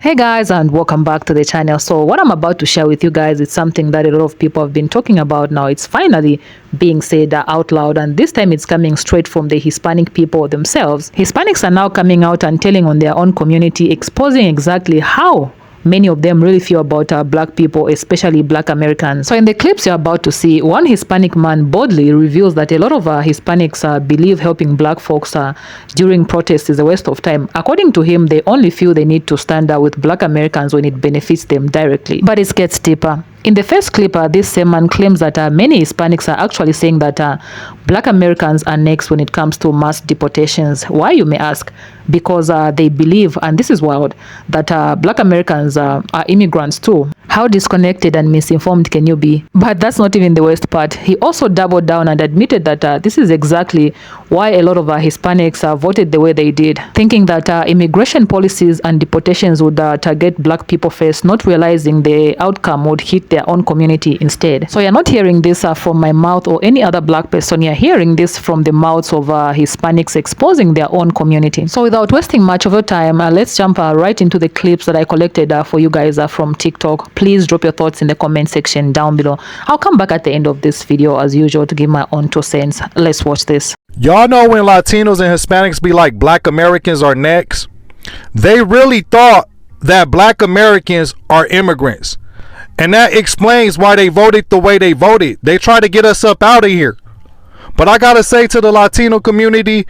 Hey guys, and welcome back to the channel. So what I'm about to share with you guys is something that a lot of people have been talking about. Now it's finally being said out loud, and this time it's coming straight from the Hispanic people themselves. Hispanics are now coming out and telling on their own community, exposing exactly how many of them really feel about black people, especially black Americans. So in the clips you're about to see, one Hispanic man boldly reveals that a lot of Hispanics believe helping black folks during protests is a waste of time. According to him, they only feel they need to stand with black Americans when it benefits them directly. But it gets deeper. In the first clip, this same man claims that many Hispanics are actually saying that black Americans are next when it comes to mass deportations. Why, you may ask? Because they believe, and this is wild, that black Americans are immigrants too. How disconnected and misinformed can you be? But that's not even the worst part. He also doubled down and admitted that this is exactly why a lot of Hispanics voted the way they did, thinking that immigration policies and deportations would target black people first, not realizing the outcome would hit their own community instead. So you're not hearing this from my mouth or any other black person. You're hearing this from the mouths of Hispanics exposing their own community. So without wasting much of your time, let's jump right into the clips that I collected for you guys from TikTok. Please drop your thoughts in the comment section down below. I'll come back at the end of this video as usual to give my own 2 cents. Let's watch this. Y'all know when Latinos and Hispanics be like black Americans are next, they really thought that black Americans are immigrants. And that explains why they voted the way they voted. They try to get us up out of here. But I gotta say to the Latino community,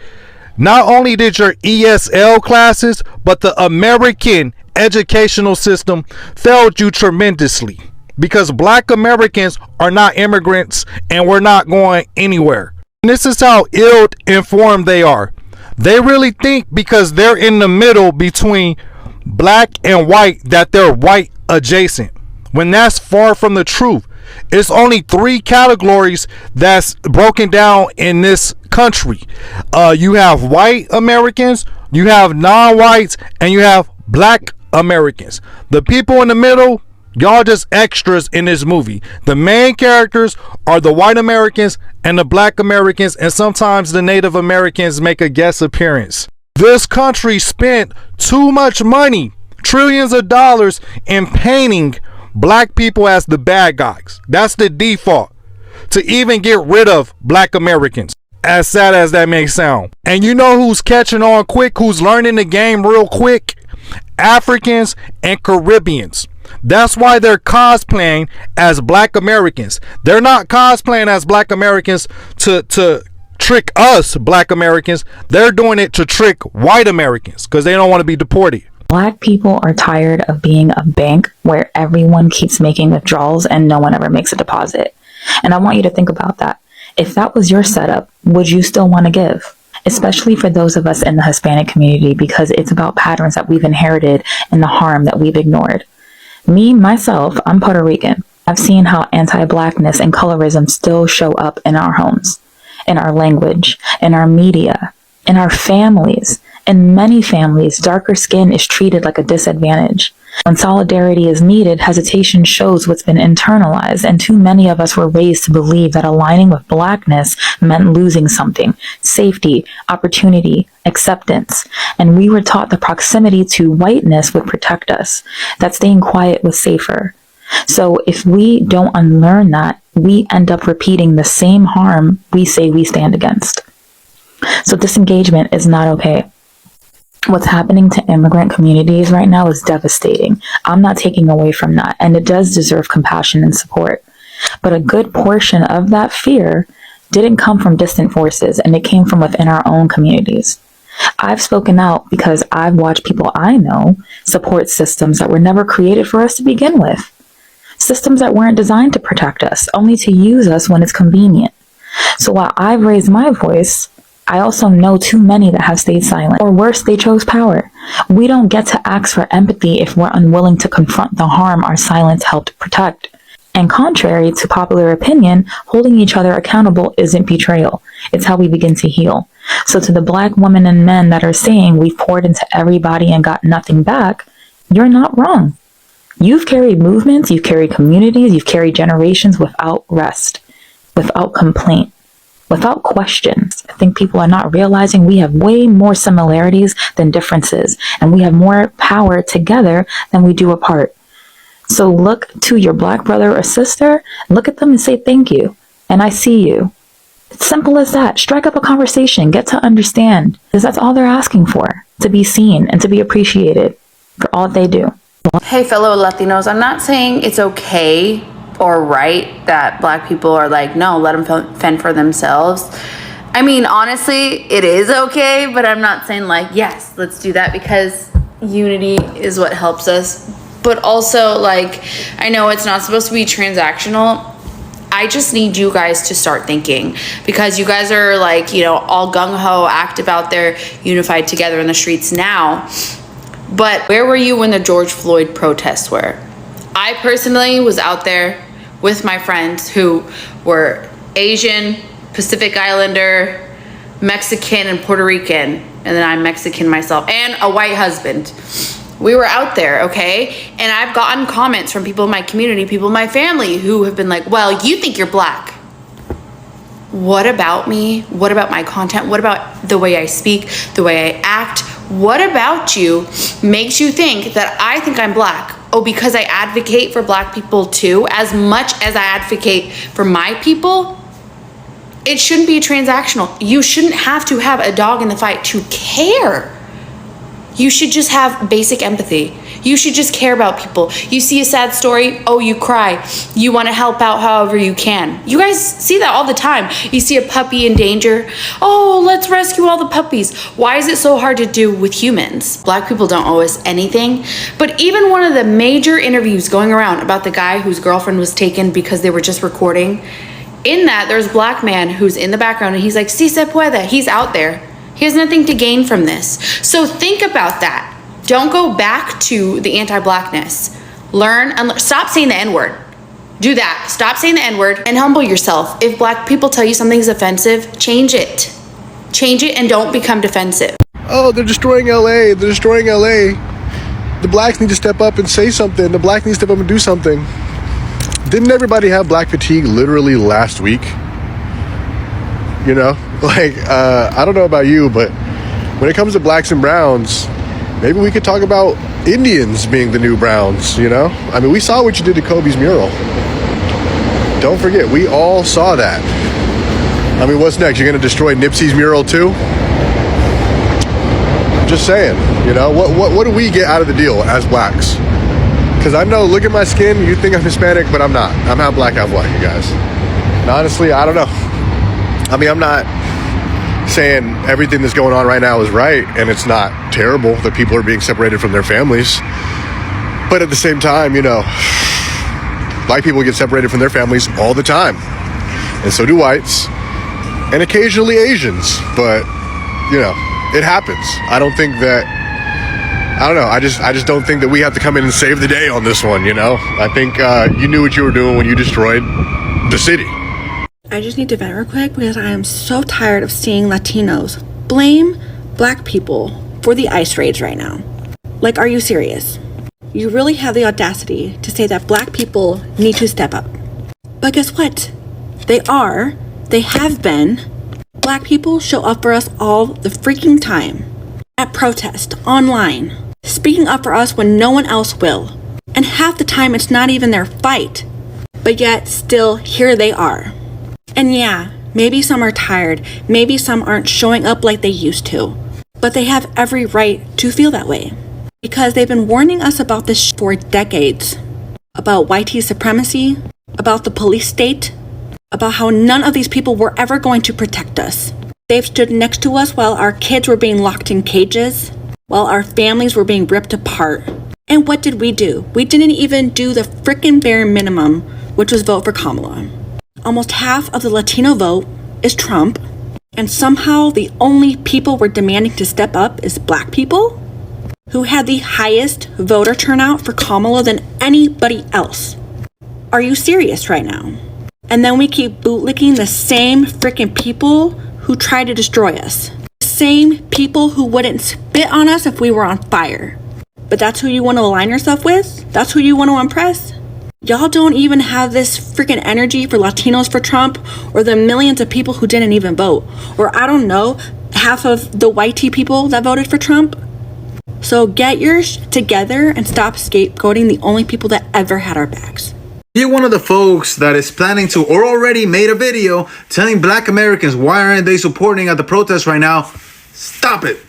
not only did your ESL classes, but the American educational system failed you tremendously. Because black Americans are not immigrants and we're not going anywhere. And this is how ill-informed they are. They really think because they're in the middle between black and white that they're white adjacent, when that's far from the truth. It's only 3 categories that's broken down in this country. You have white Americans, you have non-whites, and you have black Americans. The people in the middle, y'all just extras in this movie. The main characters are the white Americans and the black Americans, and sometimes the Native Americans make a guest appearance. This country spent too much money, trillions of dollars, in painting black people as the bad guys. That's the default, to even get rid of black Americans, as sad as that may sound. And you know who's catching on quick, who's learning the game real quick? Africans and Caribbeans. That's why they're cosplaying as black Americans. They're not cosplaying as black Americans to trick us black Americans. They're doing it to trick white Americans because they don't want to be deported. Black people are tired of being a bank where everyone keeps making withdrawals and no one ever makes a deposit. And I want you to think about that. If that was your setup, would you still want to give? Especially for those of us in the Hispanic community, because it's about patterns that we've inherited and the harm that we've ignored. Me, myself, I'm Puerto Rican. I've seen how anti-blackness and colorism still show up in our homes, in our language, in our media, in our families. In many families, darker skin is treated like a disadvantage. When solidarity is needed, hesitation shows what's been internalized, and too many of us were raised to believe that aligning with blackness meant losing something: safety, opportunity, acceptance. And we were taught the proximity to whiteness would protect us, that staying quiet was safer. So if we don't unlearn that, we end up repeating the same harm we say we stand against. So disengagement is not okay. What's happening to immigrant communities right now is devastating. I'm not taking away from that, and it does deserve compassion and support. But a good portion of that fear didn't come from distant forces, and it came from within our own communities. I've spoken out because I've watched people I know support systems that were never created for us to begin with. Systems that weren't designed to protect us, only to use us when it's convenient. So while I've raised my voice, I also know too many that have stayed silent, or worse, they chose power. We don't get to ask for empathy if we're unwilling to confront the harm our silence helped protect. And contrary to popular opinion, holding each other accountable isn't betrayal. It's how we begin to heal. So to the black women and men that are saying we've poured into everybody and got nothing back, you're not wrong. You've carried movements, you've carried communities, you've carried generations without rest, without complaint. without question. I think people are not realizing we have way more similarities than differences, and we have more power together than we do apart. So look to your Black brother or sister, look at them and say thank you, and I see you. It's simple as that. Strike up a conversation, get to understand, because that's all they're asking for, to be seen and to be appreciated for all they do. Hey, fellow Latinos, I'm not saying it's okay or right that Black people are like, no, let them fend for themselves. I mean, honestly, it is okay, but I'm not saying like, yes, let's do that, because unity is what helps us. But also, like, I know it's not supposed to be transactional. I just need you guys to start thinking, because you guys are like, you know, all gung-ho, active out there, unified together in the streets now. But where were you when the George Floyd protests were? I personally was out there with my friends who were Asian, Pacific Islander, Mexican, and Puerto Rican. And then I'm Mexican myself, and a white husband. We were out there, okay? And I've gotten comments from people in my community, people in my family who have been like, well, you think you're Black. What about me? What about my content? What about the way I speak, the way I act? What about you makes you think that I think I'm Black? Oh, because I advocate for Black people too, as much as I advocate for my people? It shouldn't be transactional. You shouldn't have to have a dog in the fight to care. You should just have basic empathy. You should just care about people. You see a sad story, oh, you cry. You want to help out however you can. You guys see that all the time. You see a puppy in danger, oh, let's rescue all the puppies. Why is it so hard to do with humans? Black people don't owe us anything. But even one of the major interviews going around about the guy whose girlfriend was taken because they were just recording, in that there's a Black man who's in the background and he's like, si se puede. He's out there. He has nothing to gain from this. So think about that. Don't go back to the anti-Blackness. Learn and stop saying the N-word. Do that. Stop saying the N-word and humble yourself. If Black people tell you something's offensive, change it. Change it and don't become defensive. Oh, they're destroying LA. They're destroying LA. The Blacks need to step up and say something. The Blacks need to step up and do something. Didn't everybody have Black fatigue literally last week? You know, like, I don't know about you, but when it comes to Blacks and Browns, maybe we could talk about Indians being the new Browns, you know? I mean, we saw what you did to Kobe's mural. Don't forget, we all saw that. I mean, what's next? You're going to destroy Nipsey's mural too? Just saying, you know, what do we get out of the deal as Blacks? Because I know, look at my skin, you think I'm Hispanic, but I'm not. I'm half Black, half white, you guys. And honestly, I don't know. I mean, I'm not saying everything that's going on right now is right, and it's not terrible that people are being separated from their families. But at the same time, you know, Black people get separated from their families all the time. And so do whites, and occasionally Asians. But, you know, it happens. I don't think that, I don't know, I just don't think that we have to come in and save the day on this one, you know? I think you knew what you were doing when you destroyed the city. I just need to vent real quick because I am so tired of seeing Latinos blame Black people for the ICE raids right now. Like, are you serious? You really have the audacity to say that Black people need to step up. But guess what? They have been. Black people show up for us all the freaking time. At protest, online, speaking up for us when no one else will. And half the time it's not even their fight. But yet, still, here they are. And yeah, maybe some are tired, maybe some aren't showing up like they used to, but they have every right to feel that way. Because they've been warning us about this for decades. About white supremacy, about the police state, about how none of these people were ever going to protect us. They've stood next to us while our kids were being locked in cages, while our families were being ripped apart. And what did? We didn't even do the frickin' bare minimum, which was vote for Kamala. Almost half of the Latino vote is Trump, and somehow the only people we're demanding to step up is Black people, who had the highest voter turnout for Kamala than anybody else. Are you serious right now? And then we keep bootlicking the same freaking people who try to destroy us. The same people who wouldn't spit on us if we were on fire. But that's who you want to align yourself with? That's who you want to impress? Y'all don't even have this freaking energy for Latinos for Trump, or the millions of people who didn't even vote, or I don't know, half of the white tea people that voted for Trump. So get yours together and stop scapegoating the only people that ever had our backs. You're one of the folks that is planning to or already made a video telling Black Americans why aren't they supporting at the protest right now. Stop it.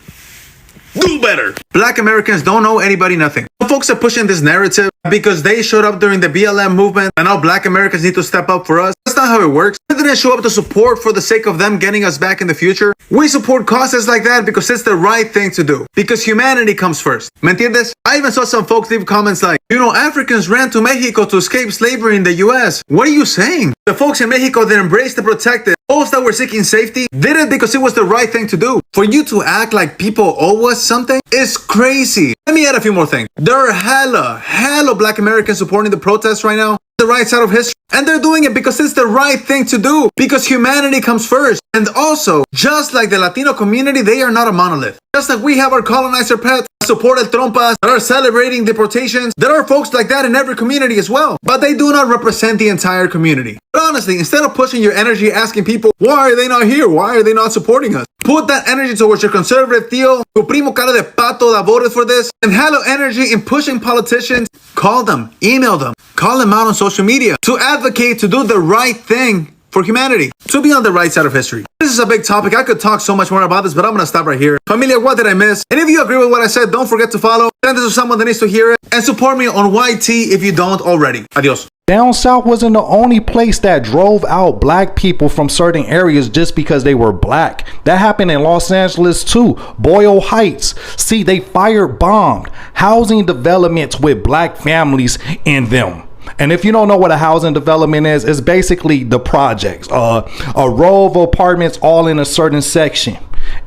Do better. Black Americans don't owe anybody nothing. Folks are pushing this narrative because they showed up during the BLM movement and now Black Americans need to step up for us. That's not how it works. We didn't show up to support for the sake of them getting us back in the future. We support causes like that because it's the right thing to do. Because humanity comes first. ¿Me entiendes? I even saw some folks leave comments like, Africans ran to Mexico to escape slavery in the US. What are you saying? The folks in Mexico that embraced the protected, those that were seeking safety, did it because it was the right thing to do. For you to act like people owe us something is crazy. Let me add a few more things. There are hella Black Americans supporting the protests right now. The right side of history. And they're doing it because it's the right thing to do. Because humanity comes first. And also, just like the Latino community, they are not a monolith. Just like we have our colonizer pets, supported trompas, that are celebrating deportations, there are folks like that in every community as well. But they do not represent the entire community. But honestly, instead of pushing your energy asking people, why are they not here? Why are they not supporting us? Put that energy towards your conservative tío, tu primo cara de pato that voted for this, and hella energy in pushing politicians. Call them, email them, call them out on social media to advocate to do the right thing for humanity, to be on the right side of history. This is a big topic. I could talk so much more about this, but I'm gonna stop right here. Familia, what did I miss? And if you agree with what I said, don't forget to follow, send this to someone that needs to hear it, and support me on YT if you don't already. Adios. Down south wasn't the only place that drove out black people from certain areas just because they were black. That happened in Los Angeles too. Boyle Heights. See, they firebombed housing developments with black families in them. And if you don't know what a housing development is, it's basically the projects, a row of apartments all in a certain section.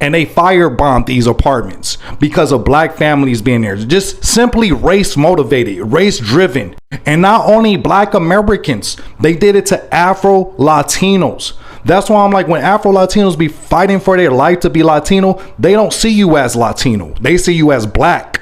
And they firebombed these apartments because of black families being there. Just simply race motivated, race driven. And not only black Americans, they did it to Afro Latinos. That's why I'm like, when Afro Latinos be fighting for their life to be Latino, they don't see you as Latino. They see you as black.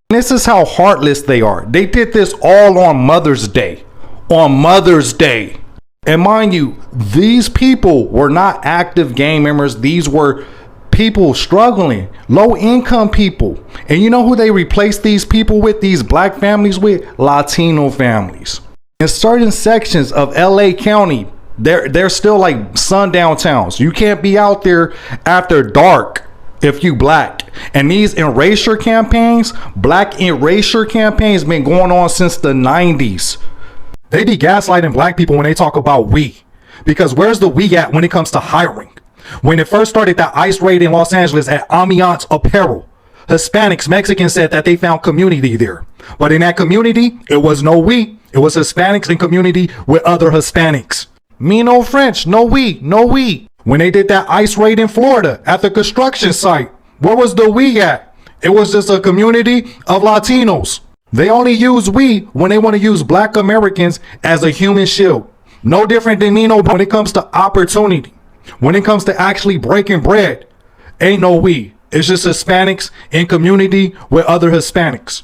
This is how heartless they are. They did this all on Mother's Day. On Mother's Day. And mind you, these people were not active gang members. These were people struggling, low income people. And you know who they replaced these people with, these black families with? Latino families. In certain sections of LA County, they're still like sundown towns. You can't be out there after dark if you black. And these erasure campaigns, black erasure campaigns, been going on since the 90s. They be gaslighting black people when they talk about we. Because where's the we at when it comes to hiring? When it first started that ICE raid in Los Angeles at Amiance Apparel, Hispanics, Mexicans said that they found community there. But in that community, it was no we. It was Hispanics in community with other Hispanics. Me no French, no we, no we. When they did that ICE raid in Florida at the construction site, where was the we at? It was just a community of Latinos. They only use we when they want to use black Americans as a human shield. No different than me, no, when it comes to opportunity. When it comes to actually breaking bread, ain't no we. It's just Hispanics in community with other Hispanics.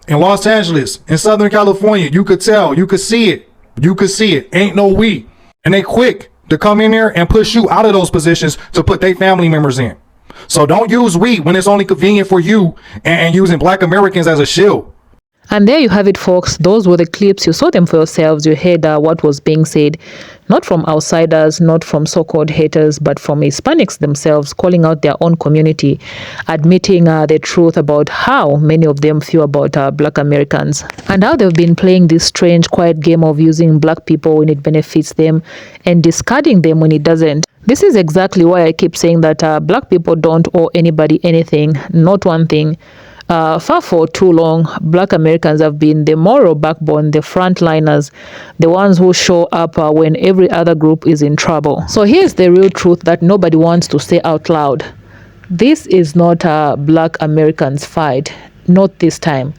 In Los Angeles, in Southern California, you could tell, you could see it. You could see it. Ain't no we. And they quick to come in there and push you out of those positions to put their family members in. So don't use we when it's only convenient for you and using black Americans as a shield. And there you have it, folks. Those were the clips. You saw them for yourselves. You heard what was being said, not from outsiders, not from so-called haters, but from Hispanics themselves, calling out their own community, admitting the truth about how many of them feel about black Americans, and how they've been playing this strange, quiet game of using black people when it benefits them and discarding them when it doesn't. This is exactly why I keep saying that black people don't owe anybody anything, not one thing. Far for too long, black Americans have been the moral backbone, the frontliners, the ones who show up when every other group is in trouble. So here's the real truth that nobody wants to say out loud. This is not a black Americans' fight, not this time.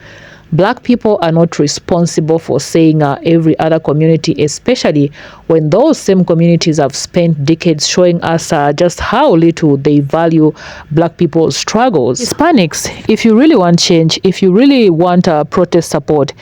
Black people are not responsible for saying every other community, especially when those same communities have spent decades showing us just how little they value Black people's struggles. Hispanics, if you really want change, if you really want protest support,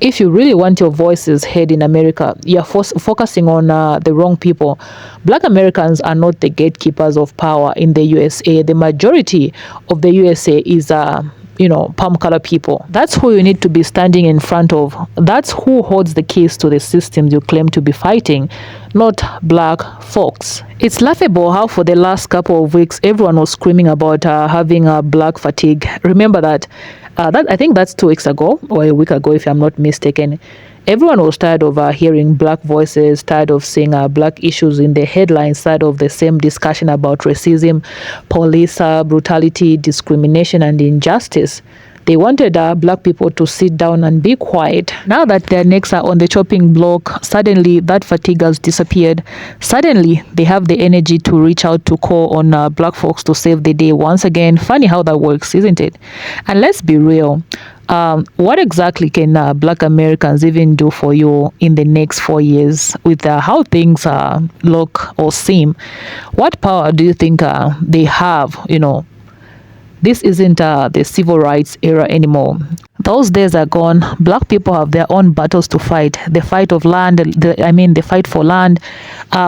if you really want your voices heard in America, you're focusing on the wrong people. Black Americans are not the gatekeepers of power in the USA. The majority of the USA is palm color people. That's who you need to be standing in front of. That's who holds the keys to the systems you claim to be fighting, not Black folks. It's laughable how for the last couple of weeks everyone was screaming about having Black fatigue. Remember that I think that's 2 weeks ago or a week ago if I'm not mistaken. Everyone was tired of hearing Black voices, tired of seeing Black issues in the headlines, tired of the same discussion about racism, police brutality, discrimination, and injustice. They wanted Black people to sit down and be quiet. Now that their necks are on the chopping block, suddenly that fatigue has disappeared. Suddenly, they have the energy to reach out to call on Black folks to save the day once again. Funny how that works, isn't it? And let's be real. What exactly can Black Americans even do for you in the next 4 years with how things look or seem? What power do you think they have? This isn't the civil rights era anymore. Those days are gone. Black people have their own battles to fight. The fight of land, the fight for land,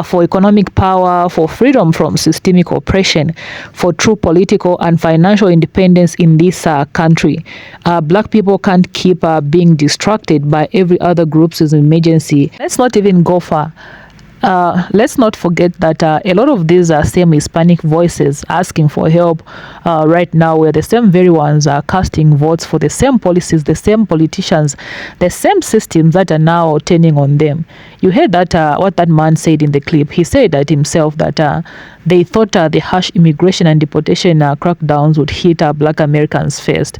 for economic power, for freedom from systemic oppression, for true political and financial independence in this country. Black people can't keep being distracted by every other group's emergency. Let's not even go far. Let's not forget that a lot of these same Hispanic voices asking for help right now were the same very ones casting votes for the same policies, the same politicians, the same systems that are now turning on them. You heard that what that man said in the clip. He said that himself that they thought the harsh immigration and deportation crackdowns would hit Black Americans first.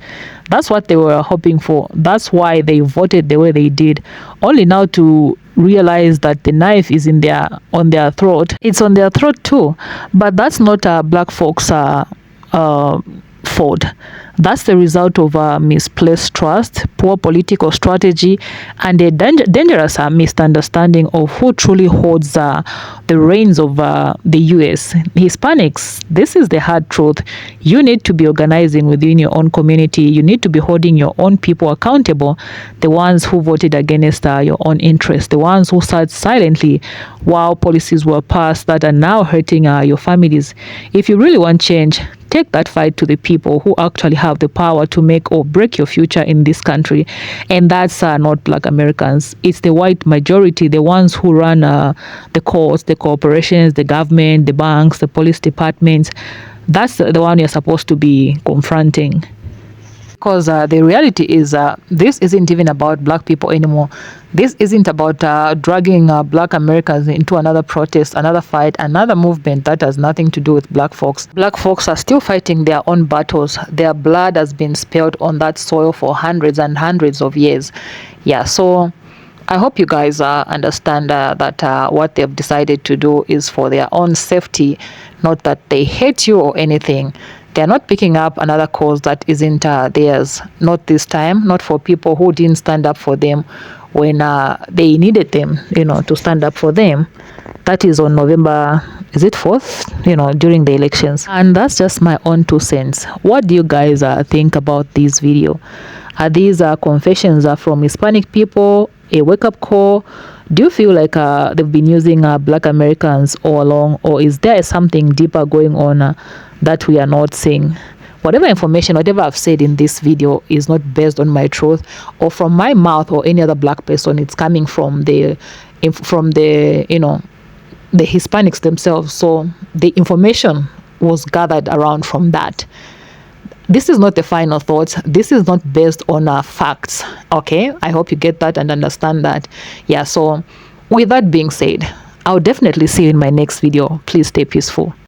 That's what they were hoping for. That's why they voted the way they did. Only now to realize that the knife is on their throat. It's on their throat too, but that's not Black folks' fault. That's the result of misplaced trust, poor political strategy, and a dangerous misunderstanding of who truly holds the reins of the U.S. Hispanics, this is the hard truth. You need to be organizing within your own community. You need to be holding your own people accountable, the ones who voted against your own interests, the ones who sat silently while policies were passed that are now hurting your families. If you really want change, take that fight to the people who actually have the power to make or break your future in this country. And that's not Black Americans. It's the white majority, the ones who run the courts, the corporations, the government, the banks, the police departments. That's the one you're supposed to be confronting. Because the reality is this isn't even about Black people anymore. This isn't about dragging Black Americans into another protest, another fight, another movement that has nothing to do with Black folks. Black folks are still fighting their own battles. Their blood has been spilled on that soil for hundreds and hundreds of years. Yeah, so I hope you guys understand that what they've decided to do is for their own safety, not that they hate you or anything. They're not picking up another cause that isn't theirs. Not this time, not for people who didn't stand up for them when they needed them, to stand up for them. That is on November, is it 4th? During the elections. And that's just my own 2 cents. What do you guys think about this video? Are these confessions from Hispanic people, a wake-up call? Do you feel like they've been using Black Americans all along, or is there something deeper going on that we are not seeing? Whatever information, whatever I've said in this video is not based on my truth or from my mouth or any other Black person. It's coming from the Hispanics themselves. So the information was gathered around from that. This is not the final thoughts. This is not based on facts. Okay, I hope you get that and understand that. Yeah, so with that being said, I'll definitely see you in my next video. Please stay peaceful.